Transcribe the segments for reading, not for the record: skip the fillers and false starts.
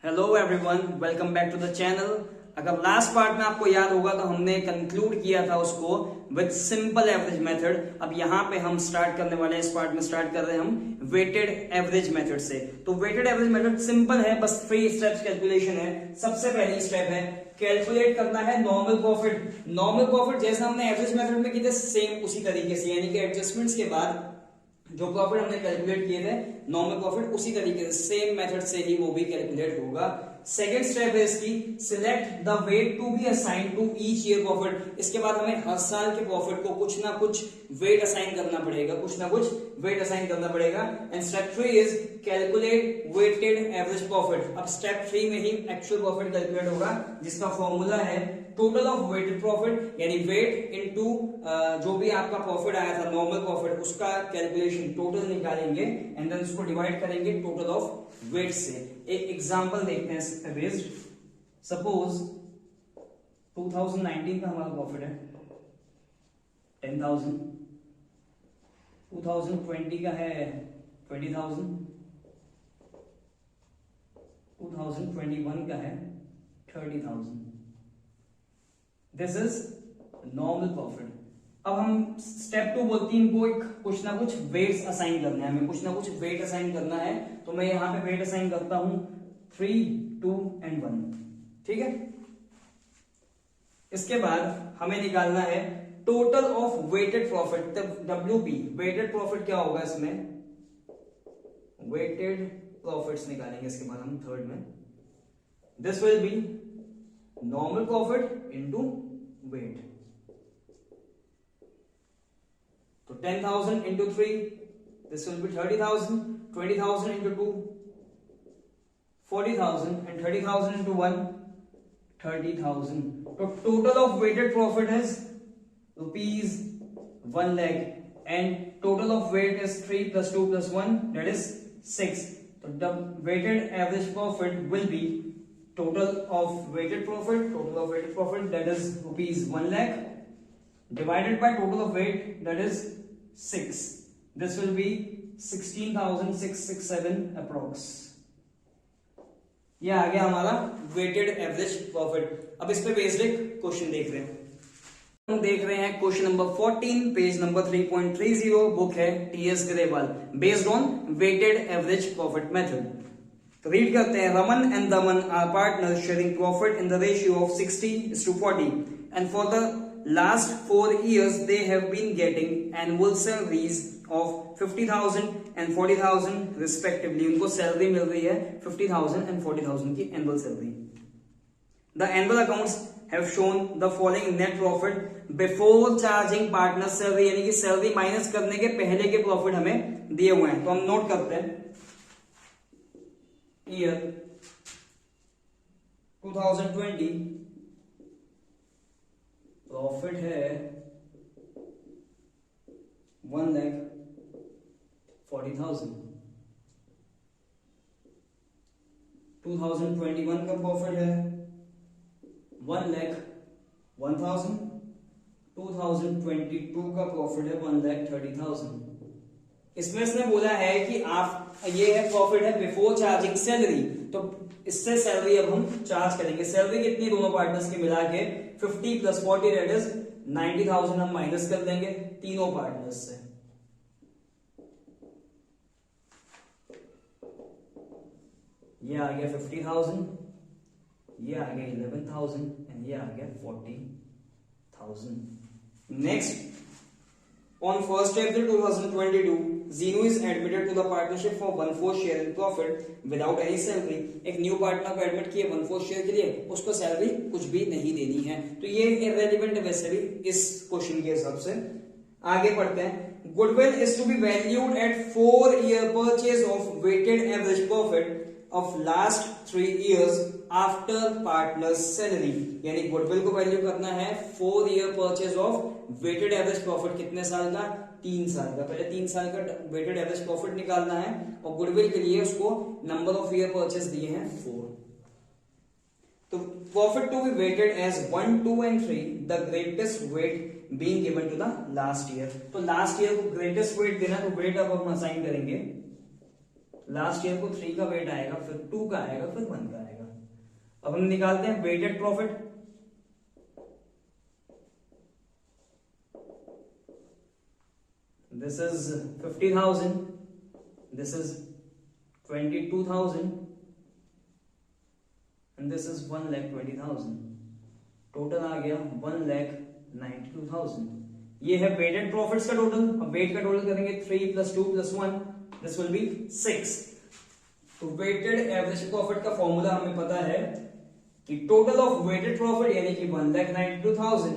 Hello everyone, welcome back to the channel. अगर last part में आपको याद होगा तो हमने कंक्लूड किया था उसको विद सिंपल एवरेज मेथड। अब यहाँ पे हम स्टार्ट करने वाले हैं, इस पार्ट में स्टार्ट कर रहे हैं हम वेटेड एवरेज मेथड से। तो वेटेड एवरेज मेथड सिंपल है, बस 3 स्टेप्स कैलकुलेशन है। सबसे पहली स्टेप है कैलकुलेट करना है नॉर्मल प्रॉफिट। नॉर्मल प्रॉफिट जैसा हमने एवरेज मेथड में किए थे सेम उसी तरीके से, यानी कि एडजस्टमेंट्स के बाद जो प्रॉफिट हमने कैलकुलेट किए थे नॉर्मल प्रॉफिट उसी तरीके से सेम मेथड से ही वो भी कैलकुलेट होगा। सेकेंड स्टेप है इसकी select the weight to be assign to each year profit. इसके बाद हमें हर साल के प्रॉफिट को कुछ ना कुछ वेट असाइन करना पड़ेगा, and step 3 is calculate weighted average profit. अब स्टेप 3 में ही एक्चुअल प्रॉफिट कैलकुलेट होगा, जिसका फॉर्मूला है टोटल ऑफ वेटेड प्रॉफिट, यानी वेट इनटू जो भी आपका प्रॉफिट आया था नॉर्मल प्रॉफिट उसका कैलकुलेशन टोटल निकालेंगे एंड देन उसको डिवाइड करेंगे टोटल ऑफ वेट से। एक एग्जांपल देखते हैं बेस्ड। सपोज 2019 का हमारा प्रॉफिट है 10,000, 2020 का है 20,000, 2021 का है 30,000। This is normal profit. अब हम स्टेप 2 बोलते हैं इनको एक कुछ ना कुछ वेट्स असाइन करना है, हमें कुछ ना कुछ वेट असाइन करना है। तो मैं यहां पे वेट असाइन करता हूं 3, 2 एंड 1, ठीक है। इसके बाद हमें निकालना है total of weighted profit, WP। Weighted profit क्या होगा इसमें, वेटेड प्रॉफिट्स निकालेंगे इसके बाद हम थर्ड में। This will B normal profit into wait. तो 10,000 into 3, this will be 30,000, 20,000 into 2, 40,000, and 30,000 into 1, 30,000. So total of weighted profit is rupees 1 lakh, and total of weight is 3 plus 2 plus 1, that is 6. So the weighted average profit will be total of weighted profit that is rupees 1 lakh divided by total of weight that is 6. This will be 16,667 approx. यह आ गया हमारा weighted average profit. अब इस पे based एक question देख रहे हैं। हम देख रहे हैं question number 14, page number 3.30, book है TS Grewal, based on weighted average profit method. Read करते हैं। Raman and Daman are partners sharing profit in the ratio of 60:40 and for the last 4 years they have been getting annual salaries of 50,000 and 40,000 respectively। उनको salary मिल रही है 50,000 and 40,000 की annual salary. The annual accounts have shown the following net profit before charging partner salary, यानी कि salary minus करने के पहले के प्रॉफिट हमें दिए हुए हैं। तो हम नोट करते हैं ईयर 2020 प्रॉफिट है 1,40,000। 2021 का प्रॉफिट है 1,01,000। 2022 का प्रॉफिट है 1,30,000। इसमें इसने बोला है कि आप ये है प्रॉफिट है बिफोर चार्जिंग सैलरी, तो इससे सैलरी अब हम चार्ज करेंगे। सैलरी कितनी दोनों पार्टनर्स की मिला के 50 प्लस 40 दैट इज 90,000 हम माइनस कर देंगे तीनों पार्टनर्स से। ये आ गया 50,000, ये आ गया 11,000 एंड ये आ गया 40,000। Next, on 1st April 2022 Zeno is admitted to the partnership for 1/4 share in profit without any salary। एक न्यू पार्टनर को एडमिट किए 1/4 शेयर के लिए, उसको सैलरी कुछ भी नहीं देनी है। तो ये इररेलेवेंट है वैसे भी इस क्वेश्चन के हिसाब से। आगे पढ़ते हैं। Goodwill is to be valued at 4 year purchase of weighted average profit of last 3 years after partners salary, यानी गुडविल को वैल्यू करना है 4 year purchase of weighted average profit. कितने साल का, 3 साल का। पहले 3 साल का वेटेड एवरेज प्रॉफिट निकालना है और गुडविल के लिए उसको नंबर ऑफ ईयर परचेज दिए हैं 4। तो profit to be weighted as 1, 2 and 3, the greatest weight being given to the last year. तो लास्ट ईयर को ग्रेटेस्ट वेट देना, तो वेट अब हम असाइन करेंगे। लास्ट ईयर को 3 का वेट आएगा, फिर 2 का आएगा, फिर 1 का आएगा। अब हम निकालते हैं weighted profit. This is 50,000, this is 22,000 and this is 1,20,000। Total आ गया 1,92,000। ये है वेटेड प्रॉफिट्स का टोटल। अब वेट का टोटल करेंगे 3 + 2 + 1, दिस विल बी 6। तो वेटेड एवरेज प्रॉफिट का फॉर्मूला हमें पता है कि टोटल ऑफ वेटेड प्रॉफिट यानी कि 1,92,000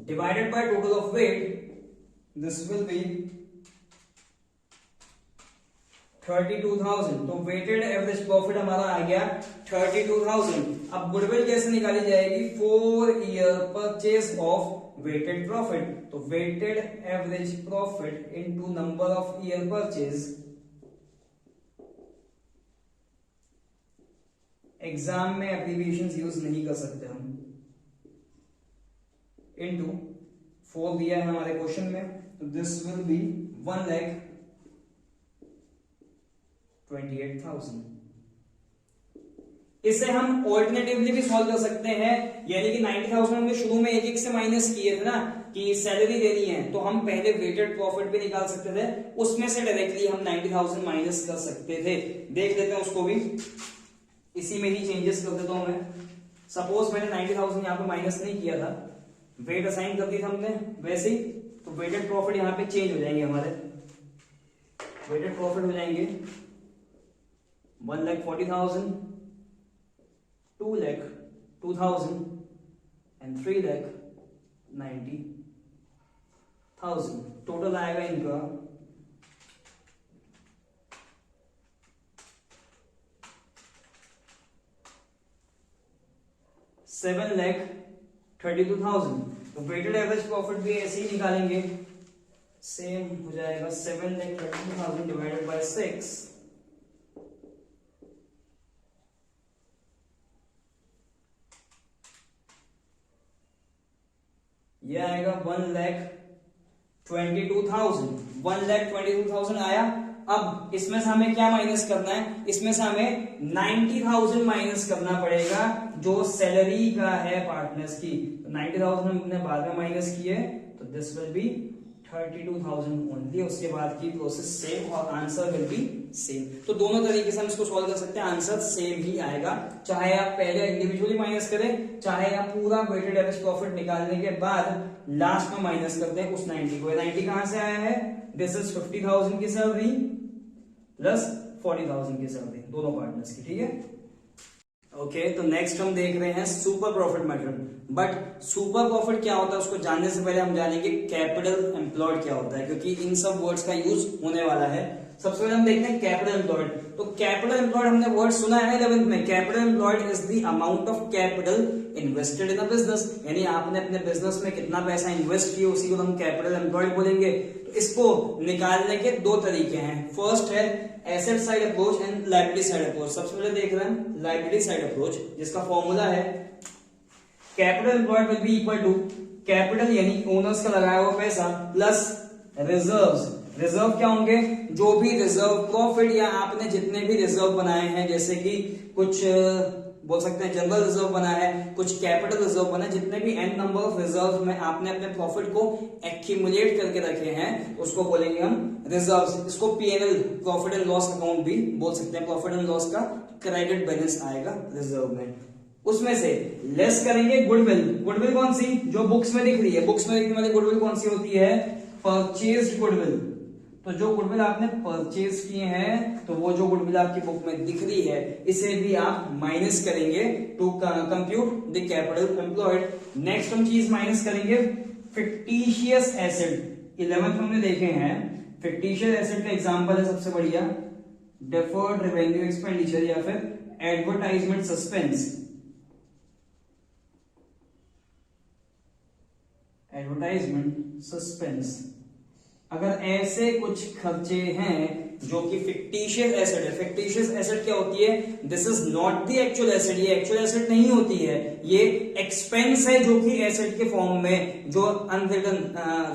divided by total of weight, this will be 32,000। तो वेटेड एवरेज प्रॉफिट हमारा आ गया 32,000। अब गुडविल कैसे निकाली जाएगी? 4 year purchase of weighted profit. तो weighted average profit into number of year purchase, exam में एब्रिविएशंस यूज नहीं कर सकते हम, इनटू 4 दिया है हमारे क्वेश्चन में, तो दिस विल बी 1,28,000। इसे हम ऑल्टरनेटिवली भी सॉल्व कर सकते हैं, यानी कि 90,000 हमने शुरू में एक एक से माइनस किए थे ना कि सैलरी देनी है, तो हम पहले वेटेड प्रॉफिट भी निकाल सकते थे, उसमें से डायरेक्टली हम 90,000 माइनस कर सकते थे। देख लेते हैं उसको भी, इसी में ही चेंजेस कर देता हूं मैं। सपोज मैंने 90,000 यहां पे माइनस नहीं किया था, वेट असाइन कर दी था हमने वैसे ही, तो वेटेड प्रॉफिट यहां पे चेंज हो जाएंगे हमारे। वेटेड प्रॉफिट हो जाएंगे 1,40,000, 2,02,000 एंड 3,90,000। टोटल आएगा इनका 7,32,000। तो वेटेड एवरेज प्रॉफिट भी ऐसे ही निकालेंगे, सेम हो जाएगा 7,32,000 डिवाइडेड बाय 6, ये आएगा 1,22,000। 1,22,000 आया। अब इसमें से हमें क्या माइनस करना है? इसमें से हमें 90,000 माइनस करना पड़ेगा जो सैलरी का है पार्टनर्स की। तो 90,000 हमने बाद में माइनस किए, तो दिस विल बी 32,000 ओनली। उसके बाद की प्रोसेस सेम और आंसर विल बी सेम। तो दोनों तरीके से हम इसको सॉल्व कर सकते हैं, आंसर सेम ही आएगा, चाहे आप पहले इंडिविजुअली माइनस करें, चाहे आप पूरा वेटेड एवरेज प्रॉफिट निकालने के बाद लास्ट में माइनस करते हैं उस 90 को। 90 कहां से आया है? दिस इज 50,000 की सैलरी प्लस 40,000 की सैलरी, दोनों पार्टनर्स की, ठीक है। ओके, तो नेक्स्ट हम देख रहे हैं super profit method. But super profit क्या होता है उसको जानने से पहले हम जानेंगे कैपिटल एम्प्लॉयड क्या होता है, क्योंकि इन सब वर्ड्स का यूज होने वाला है। सबसे पहले हम देखते हैं कैपिटल एम्प्लॉयड। तो कैपिटल एम्प्लॉयड हमने वर्ड सुना है 11th में। Capital employed is the amount of capital invested in a business, यानी आपने अपने बिजनेस में कितना पैसा इन्वेस्ट किया उसी को हम कैपिटल एम्प्लॉयड बोलेंगे। तो इसको निकालने के दो तरीके हैं। फर्स्ट है asset side approach and liability side approach. सबसे पहले देख रहे हैं लायबिलिटी साइड अप्रोच, जिसका फॉर्मूला है capital employed will be equal to capital यानी ओनर्स का लगाया हुआ पैसा प्लस रिजर्व्स। रिजर्व क्या होंगे? जो भी रिजर्व प्रॉफिट या आपने जितने भी रिजर्व बनाए हैं, जैसे कि कुछ बोल सकते हैं जनरल रिजर्व बना है, कुछ कैपिटल रिजर्व बना है, जितने भी एन नंबर ऑफ रिजर्व में आपने अपने प्रॉफिट को एक्यूमुलेट करके रखे हैं उसको बोलेंगे हम रिजर्व्स। इसको PNL profit and loss account भी बोल सकते हैं। प्रॉफिट एंड लॉस का क्रेडिट बैलेंस आएगा रिजर्व में। उसमें से लेस करेंगे गुडविल। गुडविल कौन सी? जो बुक्स में दिख रही है। बुक्स में दिखने वाली गुडविल कौन सी होती है? Purchased goodwill. तो जो गुडविल आपने परचेज किए हैं, तो वो जो गुडविल आपकी बुक में दिख रही है, इसे भी आप माइनस करेंगे to compute the capital employed. Next हम चीज माइनस करेंगे फिक्टिशियस एसेट। 11th हमने देखे हैं फिक्टिशियस एसेट का एग्जांपल है सबसे बढ़िया डेफर्ड रेवेन्यू एक्सपेंडिचर या फिर एडवर्टाइजमेंट सस्पेंस। एडवर्टाइजमेंट सस्पेंस, अगर ऐसे कुछ खर्चे हैं जो कि फिक्टिशियस एसेट है। फिक्टिशियस एसेट क्या होती है? This is not the actual asset, ये एक्चुअल एसेट नहीं होती है, ये एक्सपेंस है जो कि एसेट के फॉर्म में, जो अनरिटन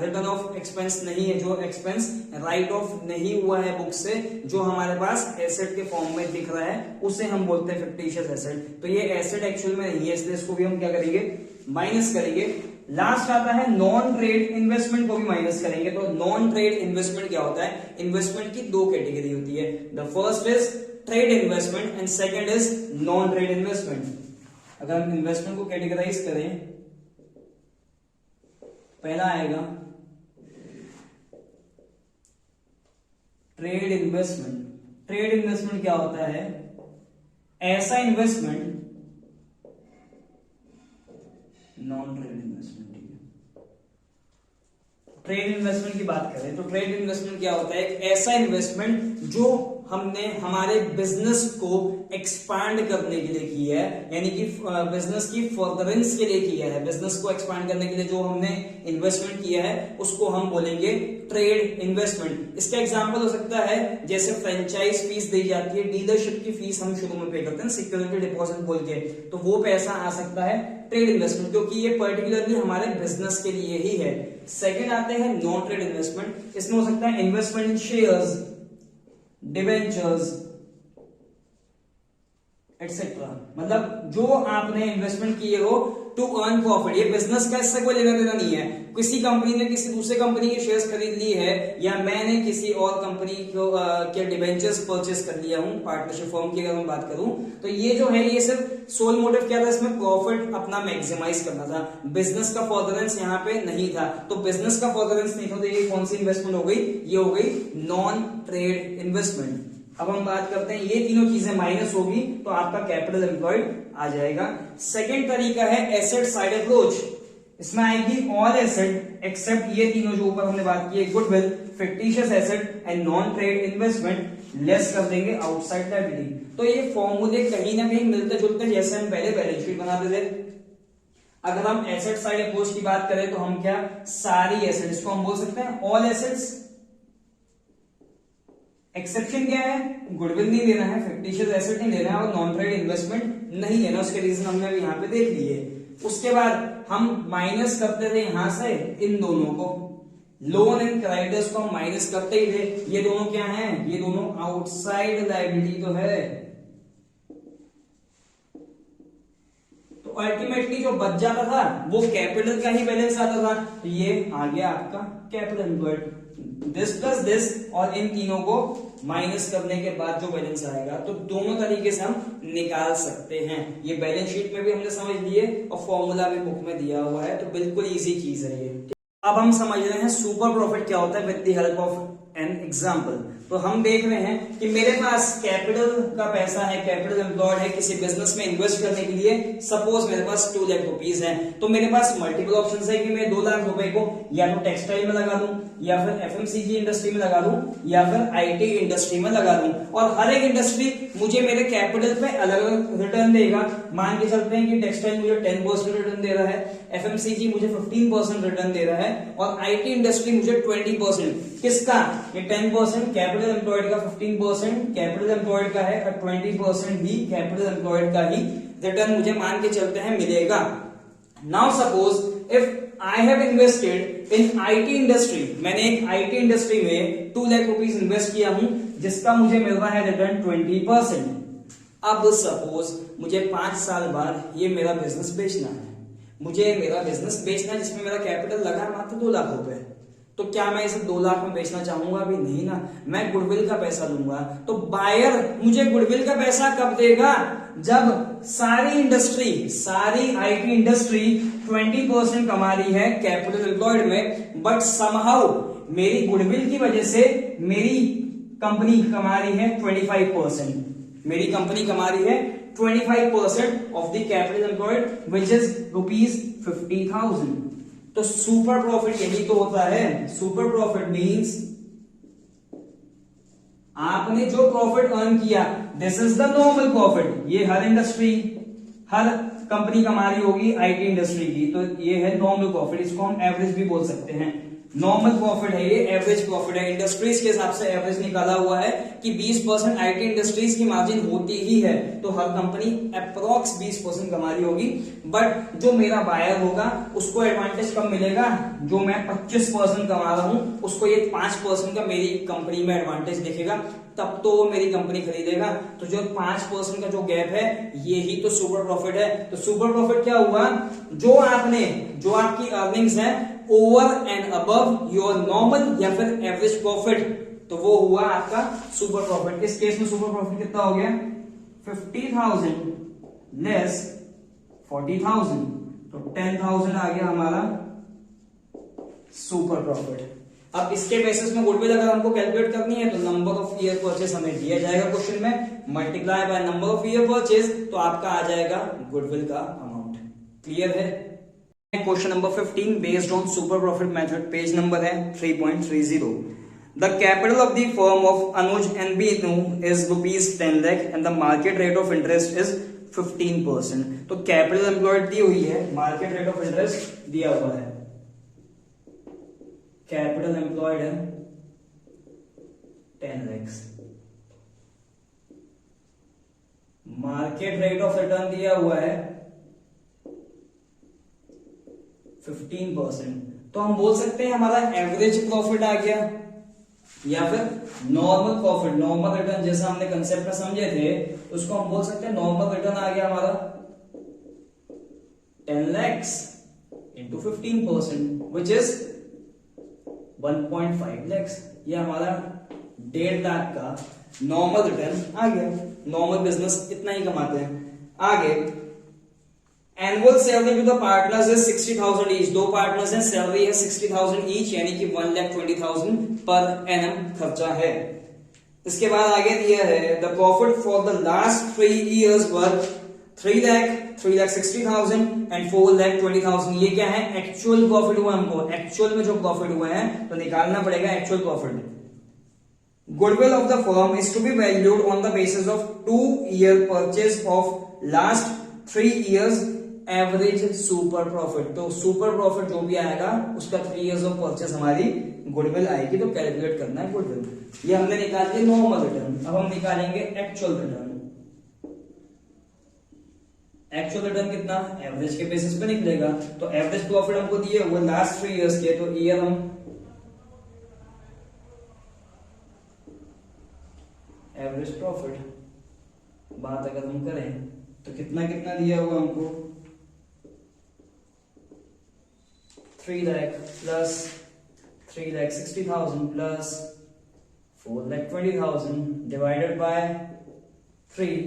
रिटर्न ऑफ एक्सपेंस नहीं है, जो एक्सपेंस राइट ऑफ नहीं हुआ है बुक से, जो हमारे पास एसेट के फॉर्म में दिख रहा है, उसे हम बोलते हैं फिक्टिशियस एसेट। तो ये एसेट एक्चुअल में नहीं है, इसलिए इसको भी हम क्या करेंगे? माइनस करेंगे। लास्ट आता है नॉन ट्रेड इन्वेस्टमेंट, को भी माइनस करेंगे। तो नॉन ट्रेड इन्वेस्टमेंट क्या होता है? इन्वेस्टमेंट की दो कैटेगरी होती है, the first is trade investment and second is non trade investment. अगर हम इन्वेस्टमेंट को कैटेगराइज करें, पहला आएगा ट्रेड इन्वेस्टमेंट। ट्रेड इन्वेस्टमेंट क्या होता है? ऐसा इन्वेस्टमेंट, नॉन ट्रेड इन्वेस्टमेंट, ठीक है। ट्रेड इन्वेस्टमेंट की बात करें तो ट्रेड इन्वेस्टमेंट क्या होता है? एक ऐसा इन्वेस्टमेंट जो हमने हमारे बिजनेस को एक्सपांड करने के लिए किया है, यानी कि बिजनेस की फर्दरेंस के लिए किया है। बिजनेस को एक्सपांड करने के लिए जो हमने इन्वेस्टमेंट किया है उसको हम बोलेंगे ट्रेड इन्वेस्टमेंट। इसका एग्जांपल हो सकता है जैसे फ्रेंचाइज फीस दी जाती है, डीलरशिप की फीस हम शुरू में पे करते हैं सिक्योरिटी डिपॉजिट बोल के, तो वो पैसा आ सकता है ट्रेड इन्वेस्टमेंट, क्योंकि ये पर्टिकुलरली हमारे बिजनेस के लिए ही है। सेकंड आते हैं नॉन ट्रेड इन्वेस्टमेंट। इसमें हो सकता है इन्वेस्टमेंट इन शेयर्स, डिवेंचर्स एटसेट्रा, मतलब जो आपने इन्वेस्टमेंट किए हो टू अर्न प्रॉफिट। ये बिजनेस का इससे कोई लेना देना नहीं है। किसी कंपनी ने किसी दूसरे कंपनी के शेयर्स खरीद ली है, या मैंने किसी और कंपनी को के डिवेंचर्स परचेस कर लिया हूं, पार्टनरशिप फॉर्म की अगर मैं बात करूं, तो ये जो है ये सिर्फ सोल मोटिव क्या था? इसमें प्रॉफिट अपना मैक्सिमाइज करना था, बिजनेस का फर्दरेंस यहाँ पे नहीं था। तो बिजनेस का फर्दरेंस नहीं था तो ये कौन सी इन्वेस्टमेंट हो गई? ये हो गई नॉन ट्रेड इन्वेस्टमेंट। अब हम बात करते हैं, ये तीनों चीजें माइनस होगी तो आपका कैपिटल एम्प्लॉयड आ जाएगा। सेकंड तरीका है एसेट साइड अप्रोच। इसमें आएगी ऑल एसेट एक्सेप्ट ये तीनों जो ऊपर हमने बात की है, goodwill, fictitious asset and non trade investment, less कर देंगे आउटसाइड लायबिलिटी। तो ये फॉर्मूले कहीं ना कहीं मिलते जुलते, जैसे हम पहले बैलेंस शीट बनाते थे। अगर हम एसेट साइड अप्रोच की बात करें तो हम क्या, सारी एसेट, इसको हम बोल सकते हैं ऑल एसेट्स। एक्सेप्शन क्या है? गुडविल नहीं लेना है, फिक्टिशियस एसेट नहीं लेना है और नॉन ट्रेड इन्वेस्टमेंट नहीं लेना। उसके रीजन हमने यहाँ पे देख लिए। उसके बाद हम माइनस करते थे यहां से इन दोनों को, लोन एंड क्रेडिटर्स को हम माइनस करते ही थे। ये दोनों क्या हैं? ये दोनों आउटसाइड लायबिलिटी तो है। तो अल्टीमेटली जो बच जाता था वो कैपिटल का ही बैलेंस आता था। तो ये आ गया आपका capital employed. This plus this, और इन तीनों को माइनस करने के बाद जो बैलेंस आएगा, तो दोनों तरीके से हम निकाल सकते हैं। ये बैलेंस शीट में भी हमने समझ लिए और फॉर्मूला भी बुक में दिया हुआ है, तो बिल्कुल इजी चीज है ये। अब हम समझ रहे हैं सुपर प्रॉफिट क्या होता है with the help of an example. तो हम देख रहे हैं कि मेरे पास कैपिटल का पैसा है, कैपिटल एम्प्लॉयड है किसी बिजनेस में इन्वेस्ट करने के लिए। सपोज मेरे पास 2 लाख रुपीज है, तो मेरे पास मल्टीपल ऑप्शंस है कि मैं 2 लाख रुपए को या तो टेक्सटाइल में लगा दूं, या फिर एफएमसीजी इंडस्ट्री में लगा दूं, या फिर आईटी इंडस्ट्री में लगा दूं। और हर एक इंडस्ट्री मुझे मेरे कैपिटल पे अलग अलग रिटर्न देगा। मान के चलते हैं कि टेक्सटाइल मुझे 10% रिटर्न दे रहा है, एफएमसीजी मुझे 15% रिटर्न दे रहा है, और आईटी इंडस्ट्री मुझे 20%। किसका? ये 10% कैपिटल एम्प्लॉयड का, 15% कैपिटल एम्प्लॉयड का है, और 20% भी कैपिटल एम्प्लॉयड का ही रिटर्न मुझे मान के चलते हैं मिलेगा। Now suppose if I have invested in IT industry, मैंने एक आईटी इंडस्ट्री में 2 लाख रुपीज इन्वेस्ट किया हूं, जिसका मुझे मिल रहा है रिटर्न 20%। अब सपोज मुझे 5 साल बाद ये मेरा बिजनेस बेचना है, मुझे मेरा बिजनेस बेचना है जिसमें मेरा कैपिटल लगा मात्र 2 लाख रुपए। तो क्या मैं इसे 2 लाख में बेचना चाहूंगा? अभी नहीं ना, मैं गुडविल का पैसा लूंगा। तो बायर मुझे गुडविल का पैसा कब देगा? जब सारी इंडस्ट्री, सारी आईटी इंडस्ट्री 20% कमा रही है कैपिटल एम्प्लॉयड में, बट समहाउ मेरी गुडविल की वजह से मेरी कंपनी कमा रही है 25%। मेरी कंपनी कमा रही है 25% of the capital employed which is ₹50,000। तो सुपर प्रॉफिट यही तो होता है। सुपर प्रॉफिट मींस आपने जो प्रॉफिट अर्न किया, this is the normal profit. ये हर इंडस्ट्री, हर कंपनी कमा रही होगी आईटी इंडस्ट्री की, तो ये है नॉर्मल प्रॉफिट। इसको हम एवरेज भी बोल सकते हैं। नॉर्मल प्रॉफिट है ये, एवरेज प्रॉफिट है। इंडस्ट्रीज के हिसाब से एवरेज निकाला हुआ है कि 20% आईटी इंडस्ट्रीज की मार्जिन होती ही है, तो हर कंपनी अप्रोक्स 20% कमा रही होगी। बट जो मेरा बायर होगा उसको एडवांटेज कब मिलेगा, जो मैं 25% कमा रहा हूं उसको ये 5% का मेरी कंपनी में एडवांटेज दिखेगा, तब तो वो मेरी कंपनी खरीदेगा। तो जो 5% का जो गैप है ये ही तो सुपर प्रॉफिट है। तो सुपर प्रॉफिट क्या हुआ, जो आपकी अर्निंग्स है over and above your normal या फिर एवरेज प्रॉफिट, तो वो हुआ आपका सुपर प्रॉफिट। इस केस में सुपर प्रॉफिट कितना हो गया, 50,000 लेस 40,000, तो 10,000 आ गया हमारा सुपर प्रॉफिट। अब इसके बेसिस में गुडविल अगर हमको कैलकुलेट करनी है तो नंबर ऑफ ईयर परचेज हमें दिया जाएगा क्वेश्चन में, multiply by number of year purchase, तो आपका आ जाएगा गुडविल का अमाउंट। क्लियर है। Question number 15 based on super profit method, page number है 3.30। The capital of the firm of Anuj and Binu is ₹10 lakh and the market rate of interest is 15%। तो capital employed दी हुई है, market rate of interest दिया हुआ है। Capital employed है 10 lakhs, market rate of return दिया हुआ है 15%। तो हम बोल सकते हैं हमारा एवरेज प्रॉफिट आ गया या फिर नॉर्मल प्रॉफिट, नॉर्मल रिटर्न जैसा हमने कंसेप्ट में समझे थे उसको हम बोल सकते हैं नॉर्मल रिटर्न आ गया हमारा 10 lakhs into 15% which is 1.5 lakhs। ये हमारा 1.5 लाख का नॉर्मल रिटर्न आ गया। नॉर्मल बिजनेस इतना ही कमाते हैं। आगे, annual salary to the partners is 60,000 each. दो पार्टनर्स हैं, सैलरी है 60,000 ईच, यानी कि 1,20,000 पर एनम खर्चा है। इसके बाद आगे दिया है the profit for the last 3 years were 3 lakh 3,60,000 and 4,20,000। ये क्या है, एक्चुअल प्रॉफिट हुआ हमको, एक्चुअल में जो प्रॉफिट हुआ है तो निकालना पड़ेगा actual profit. Goodwill of the firm is to be valued on the basis of 2 year purchase of last 3 years average super profit. तो सुपर प्रॉफिट जो भी आएगा उसका 3 years ऑफ परचेज हमारी गुडविल आएगी, तो कैलकुलेट करना है गुडविल। ये हमने निकाल दिया नॉर्मल रिटर्न। अब हम निकालेंगे एक्चुअल रिटर्न। एक्चुअल रिटर्न कितना, एवरेज के बेसिस पे निकलेगा। तो एवरेज प्रॉफिट हमको दिए हुए लास्ट 3 years के, तो ईयर हम एवरेज प्रॉफिट बात अगर हम करें तो कितना कितना दिया हुआ हमको 3 lakh plus 3,60,000 plus 4,20,000 divided by 3,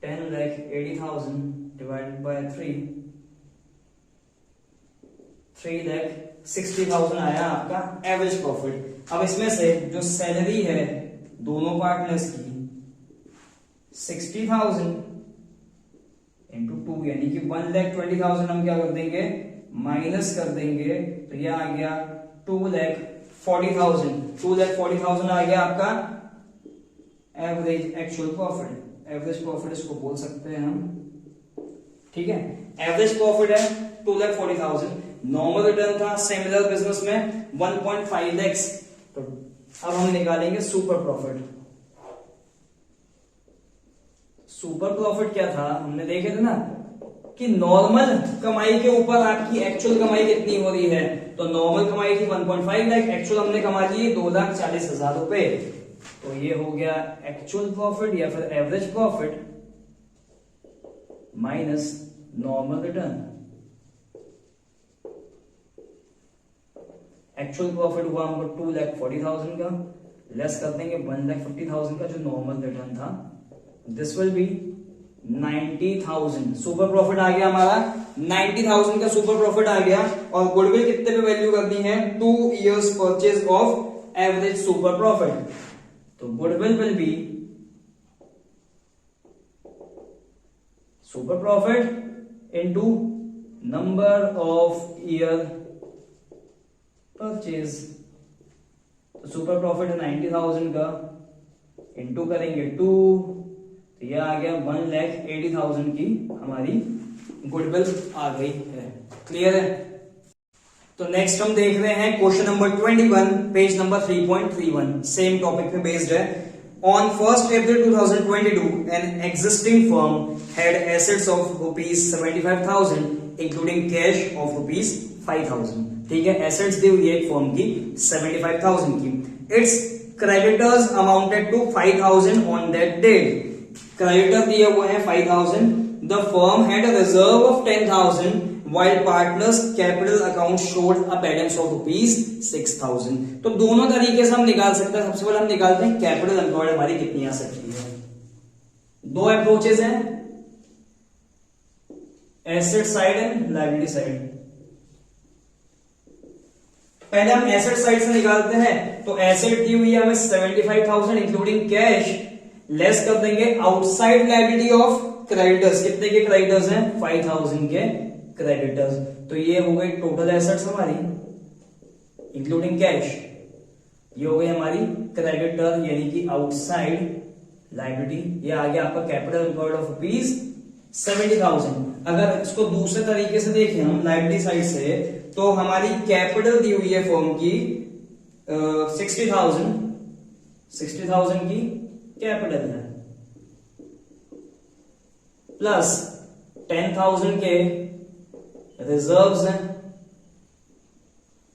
10,80,000 divided by 3, 3,60,000 आया आपका एवरेज प्रॉफिट। अब इसमें से जो सैलरी है दोनों पार्टनर्स की 60,000 इंटू 2 यानी कि 1,20,000 हम क्या कर देंगे, माइनस कर देंगे, तो यह आ गया 2,40,000। 2,40,000 आ गया आपका average actual profit. Average profit इसको बोल सकते हैं हम, ठीक है। एवरेज प्रॉफिट है 2,40,000, नॉर्मल रिटर्न था सिमिलर बिजनेस में 1.5 lakhs। तो अब हम निकालेंगे सुपर प्रॉफिट। सुपर प्रॉफिट क्या था, हमने देखे थे ना कि नॉर्मल कमाई के ऊपर आपकी एक्चुअल कमाई कितनी हो रही है। तो नॉर्मल कमाई थी 1.5 लाख, एक्चुअल हमने कमा ली 2,40,000 रुपए। तो ये हो गया एक्चुअल प्रॉफिट या फिर average profit minus normal return. Actual profit हुआ हमको 2,40,000 का, लेस कर देंगे 1,50,000 का जो नॉर्मल रिटर्न था। This will be 90,000। Super profit आ गया हमारा 90,000 का सुपर प्रॉफिट आ गया। और गुडविल कितने पे वैल्यू करनी है, 2 years purchase of average super profit. तो goodwill will be super profit into number of year purchase. तो सुपर प्रॉफिट है 90,000 का, इंटू करेंगे 2, तो ये आ गया 1,80,000 की हमारी गुडविल आ गई है। क्लियर है? तो नेक्स्ट हम देख रहे हैं question number 21, page number 3.31, same topic पे बेस्ड है। On 1st April 2022, an existing firm had assets of rupees 75,000, including cash of rupees 5,000. ठीक है, assets दी हुई है एक फर्म की 75,000 की। Its creditors amounted to 5,000 on that date. Creditor दिए हुए हैं 5,000. The firm had a reserve of 10,000. While partners capital account showed a balance of rupees 6,000. तो दोनों तरीके से हम निकाल सकते हैं। सबसे पहले हम निकालते हैं कैपिटल एम्प्लॉयड हमारी कितनी आ सकती है। दो अप्रोचेस हैं, asset side and liability side. पहले हम एसेट साइड से निकालते हैं। तो एसेट दी हुई है हमें 75,000 इंक्लूडिंग कैश, लेस कर देंगे आउटसाइड लायबिलिटी ऑफ क्रेडिटर्स। कितने के क्रेडिटर्स हैं? 5,000 के क्रेडिटर्स। तो ये हो गई टोटल एसेट्स हमारी इंक्लूडिंग कैश। ये हो गई हमारी क्रेडिटर यानी कि आउटसाइड लायबिलिटी। ये आ गया आपका कैपिटल एम्प्लॉयड ऑफ रुपीज 70,000। अगर इसको दूसरे तरीके से देखें हम लायबिलिटी साइड से, तो हमारी कैपिटल दी हुई है फर्म की 60,000 की कैपिटल है, प्लस 10,000 के रिजर्व्स हैं,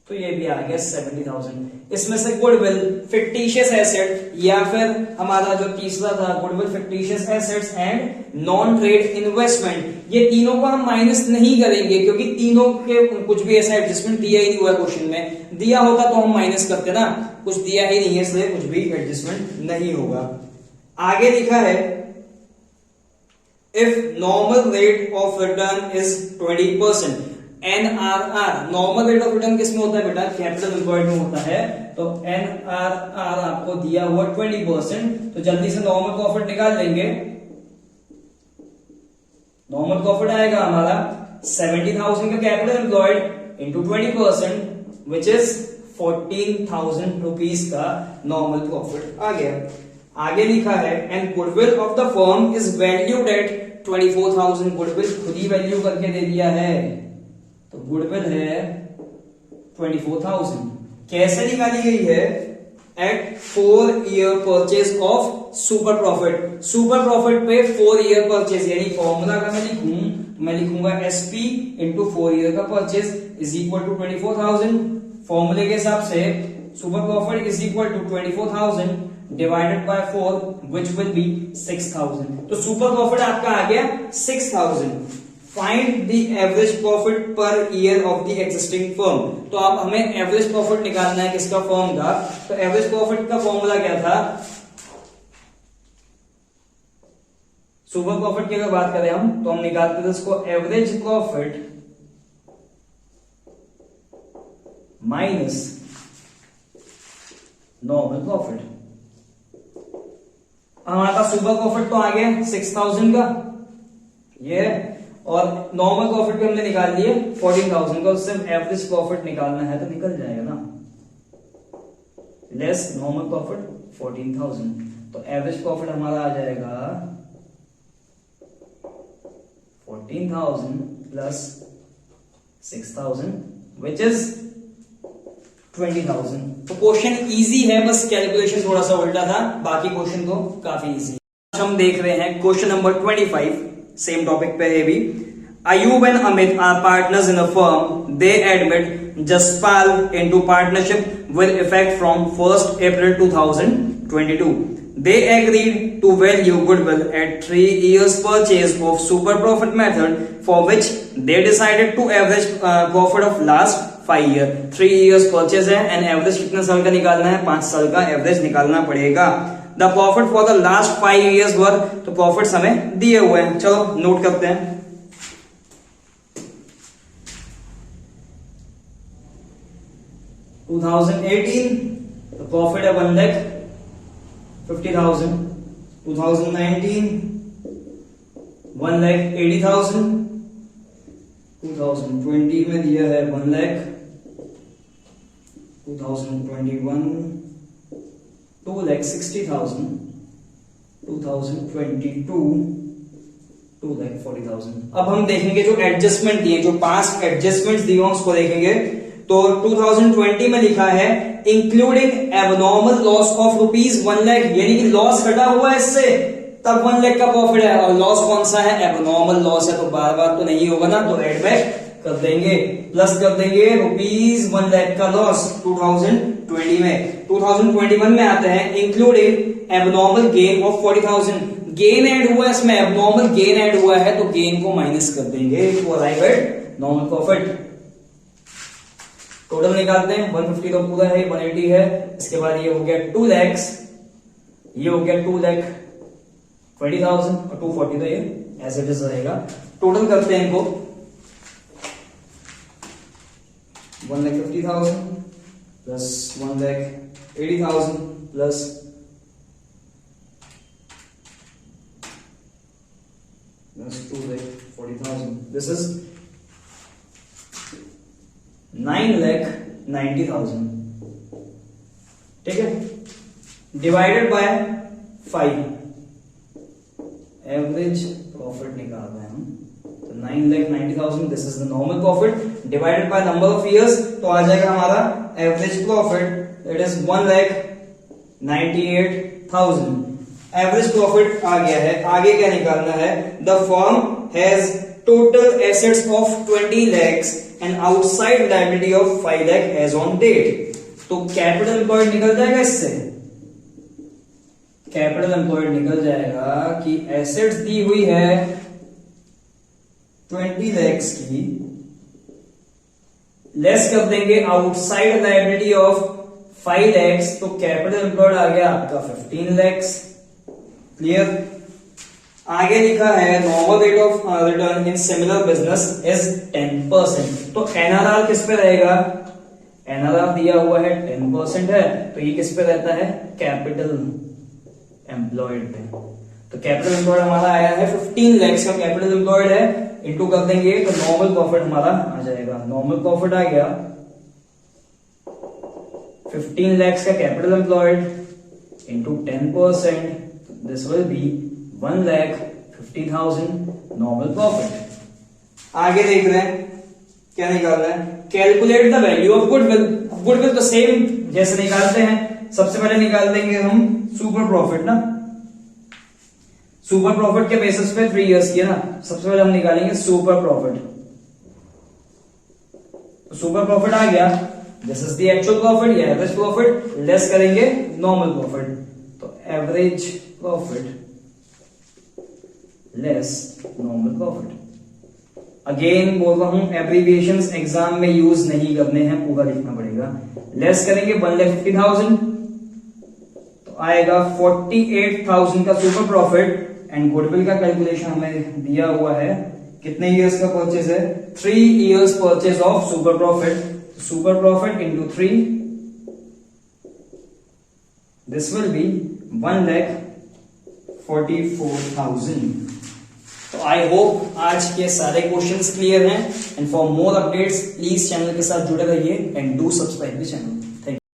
तो ये भी आ गया 70,000। इसमें से गुडविल, फिक्टिशियस एसेट, या फिर हमारा जो तीसरा था goodwill, fictitious assets and non trade investment, ये तीनों को हम माइनस नहीं करेंगे क्योंकि तीनों के कुछ भी ऐसा एडजस्टमेंट दिया ही नहीं हुआ क्वेश्चन में। दिया होता तो हम माइनस करते ना, कुछ दिया ही नहीं है इसलिए कुछ भी एडजस्टमेंट नहीं होगा। आगे लिखा है if normal rate of return is 20%, NRR, normal rate of return किसमें होता है बेटा? कैपिटल एम्प्लॉयड में होता है। तो NRR आपको दिया हुआ 20%, तो जल्दी से नॉर्मल प्रॉफिट निकाल लेंगे। नॉर्मल प्रॉफिट आएगा हमारा 70,000 का capital employed into 20%, which is 14,000 rupees का नॉर्मल प्रॉफिट आ गया। आगे लिखा है and goodwill of the firm is valued at 24,000। Goodwill खुद ही वैल्यू करके दे दिया है, तो गुडविल है 24,000। कैसे निकाली गई है? At 4 year purchase of super profit. Super profit पे 4 ईयर परचेज, यानी फॉर्मूला का मैं लिखूं तो मैं लिखूंगा एसपी इंटू 4 ईयर का परचेज इज इक्वल टू 24,000। फॉर्मूले के हिसाब से super profit is equal to 24,000 divided by 4 which will be 6,000। तो सुपर प्रॉफिट आपका आ गया 6,000। Find the average profit per year of the existing firm. तो आप हमें एवरेज प्रॉफिट निकालना है किसका? फर्म का। तो एवरेज प्रॉफिट का फॉर्मूला क्या था? सुपर प्रॉफिट की अगर बात करें हम, तो हम निकालते थे इसको average profit minus normal profit. हमारे पास सुपर प्रॉफिट तो आ गया 6,000 का, ये, और नॉर्मल प्रॉफिट भी हमने निकाल लिए 14,000 का। उससे एवरेज प्रॉफिट निकालना है तो निकल जाएगा ना, लेस नॉर्मल प्रॉफिट 14,000। तो एवरेज प्रॉफिट हमारा आ जाएगा 14,000 प्लस 6,000 विच इज 20,000। तो क्वेश्चन इजी है, बस कैलकुलेशन थोड़ा सा उल्टा था, बाकी क्वेश्चन तो काफी इजी है। हम देख रहे हैं क्वेश्चन नंबर 25, सेम टॉपिक पे है भी। Ayub and Amit are partners in a firm. They admit Jaspal into partnership with effect from 1st April 2022. They agreed to value goodwill at 3 years purchase of super profit method, for which they decided to average profit of last 5 year. 3 years purchase है and average कितने साल का निकालना है? 5 साल का average निकालना पड़ेगा। The profit for the last 5 years were, तो प्रॉफिट्स हमें दिए हुए हैं, चलो नोट करते हैं। 2018 the profit है 1,50,000, 2019 1,80,000, 2020 में दिया है 1 लाख, 2021 2,60,000, 2022 2,40,000। अब हम देखेंगे जो एडजस्टमेंट दिए, जो पास्ट एडजस्टमेंट दिए उसको देखेंगे। तो 2020 में लिखा है including abnormal loss of ₹1 lakh, यानी कि लॉस कटा हुआ है इससे, तब 1 लाख का प्रॉफिट है। और लॉस कौन सा है? एबनॉर्मल लॉस है, तो बार बार तो नहीं होगा ना, तो एड बैक कर देंगे, प्लस कर देंगे ₹1 लाख का लॉस 2020 में। 2021 में आते हैं including abnormal gain of 40,000, gain add हुआ है इसमें, एबनॉर्मल गेन ऐड हुआ है, तो गेन को माइनस कर देंगे to arrive at normal profit. Total निकालते हैं, 150 तो पूरा है, 180 है, इसके बाद ये हो गया 2 लाख, ये हो गया 2,20,000 और 240 तो ये एज इट इज रहेगा। टोटल करते हैं इनको, 1,50,000 प्लस 1,80,000 प्लस 2,40,000, दिस इज 9,90,000, ठीक है, डिवाइडेड बाय 5, एवरेज प्रॉफिट निकाल रहे हैं हम, तो 9,90,000 this is the normal profit, divided by number of years, तो आ जाएगा हमारा average profit, it is 1,98,000। Average profit आ गया है, आगे क्या निकालना है? The firm has total assets of 20 lakhs and outside liability of 5 lakh as on date. तो कैपिटल एम्प्लॉयड निकल जाएगा इससे, कैपिटल एम्प्लॉयड निकल जाएगा कि एसेट्स दी हुई है 20 lakhs की, लेस कर देंगे आउटसाइड लायबिलिटी ऑफ 5 lakhs, तो कैपिटल एम्प्लॉयड आ गया आपका 15 lakhs। क्लियर? आगे लिखा है normal rate of return in similar business is 10%। तो एनआरआर किस पे रहेगा? एनआरआर दिया हुआ है 10% है, तो ये किस पे रहता है? कैपिटल एम्प्लॉयड पे। तो कैपिटल एम्प्लॉयड हमारा आया है 15 लाख का कैपिटल एम्प्लॉयड है, इंटू कर देंगे तो नॉर्मल प्रॉफिट हमारा आ जाएगा। नॉर्मल प्रॉफिट आ गया 15 लाख का capital employed into 10%, this will B 1,50,000 normal profit. आगे देख रहे हैं क्या निकालना है? Calculate the value of goodwill. Goodwill तो सेम जैसे निकालते हैं, सबसे पहले निकाल देंगे हम सुपर प्रॉफिट ना, सुपर प्रॉफिट के बेसिस पे 3 इयर्स की है ना, सबसे पहले हम निकालेंगे सुपर प्रॉफिट। तो सुपर प्रॉफिट आ गया, this is the actual profit या एवरेज प्रॉफिट, लेस करेंगे नॉर्मल प्रॉफिट, तो average profit less normal profit. Again बोल रहा हूं एब्रीविएशंस एग्जाम में यूज नहीं करने हैं, पूरा लिखना पड़ेगा। लेस करेंगे 1,50,000, तो आएगा 48,000 का सुपर प्रॉफिट। एंड गुडविल का कैलकुलेशन हमें दिया हुआ है, कितने इयर्स का परचेज है? 3 years purchase of super profit. Super profit into 3, this will B 1,44,000। तो आई होप आज के सारे क्वेश्चंस क्लियर हैं। And for more updates please channel के साथ जुड़े रहिए and do subscribe the channel.